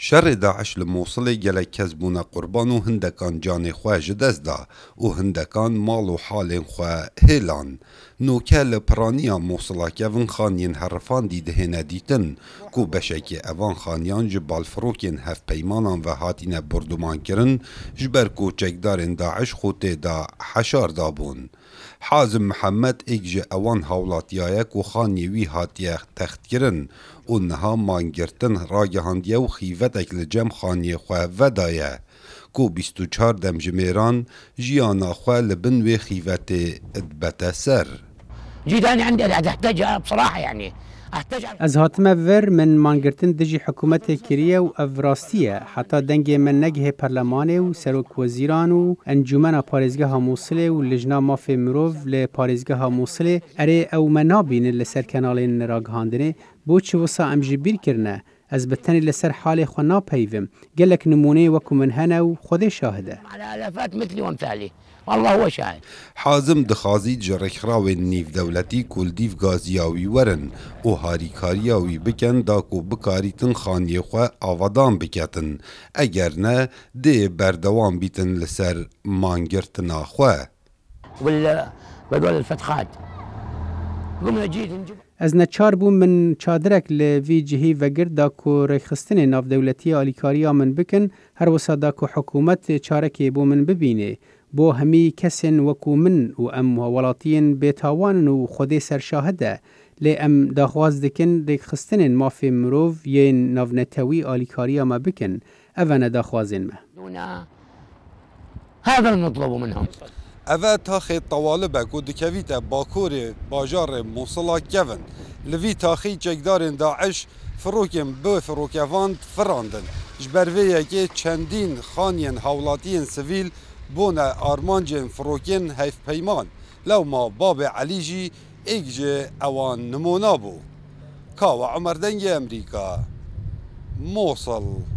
شر داعش لموصل گلک کس بونا قربان و هندکان جان خواه جدز دا و هندکان مال و حال خواه هیلان نوکه لپرانیا موصلا کون خانین حرفان دیده ندیتن کو بشکی اوان خانیان جبال فروکین هف پیمانان و هاتین بردمان کرن جبر کو چکدارن داعش خوته دا حشار دابون. حازم محمد اگج اوان هولاتیایک و خانیوی هاتیه تخت کرن و نها مانگرتن راگهاندیه و خیوتک لجم خانی خواه ودایه کو 24 دمجمیران جیانا خواه لبن و خیوت ادبت سر. جيداني عندي احتاجها بصراحه يعني احتاج از هاتمه ور من مانگرتن دجی حکومت کریه و افراستیه حتی دنگ من نگه پرلمانه و سروک وزیران و انجمن پارێزگا مووسڵێ و لجنا مافێ مرۆڤ لە پارێزگا مووسڵێ ئەرێ ئەو مەنابین لەسەر کەناڵێن ڕاگەهاندنێ بۆ چ وسا ئەم جی بیرکردنە از بتنی لەسەر حالێ خۆ ناپەیوم گەلک نمونەی وەکو من هەنە و خودێ شاهدە على الافات مثلي وامثالي والله هو شاهد. حازم دخازی جرخراو نیف دولتی کلدیف گازیاوی ورن و هاریکاریاوی بکن دا کو بکاریتن خانی خواه آوادان بکتن اگر نه ده بردوان بیتن لسر مانگرتنا خواه. بدول الفتخات قمنا جيت نجيب از نچار بوم من چادرک لوی جهی وگر دا کو ریخستن ناف دولتی آلیکاریا من بکن هر وسا دا کو حکومت چارکی بو من ببینه بو همی کسین وکو من و ام ولاتین بیتاوان و خودی سرشاهده لی ام داخواز دکن ریخستن مافی مروف ین نافنتوی آلیکاریا ما بکن اوان داخوازین ما هذا المطلوب منهم. اوه تاخی طوالبک و دکویت باکور باجار موصلا کون لوی تاخی چکدارن داعش فروکن بو فروکوان فراندن جبرویه که چندین خانین حولاتین سویل بونه آرمانجن فروکن هیف پیمان لو ما باب علی جی اگج اوان نمونا بو. کاو عمر دنگ امریکا موصل.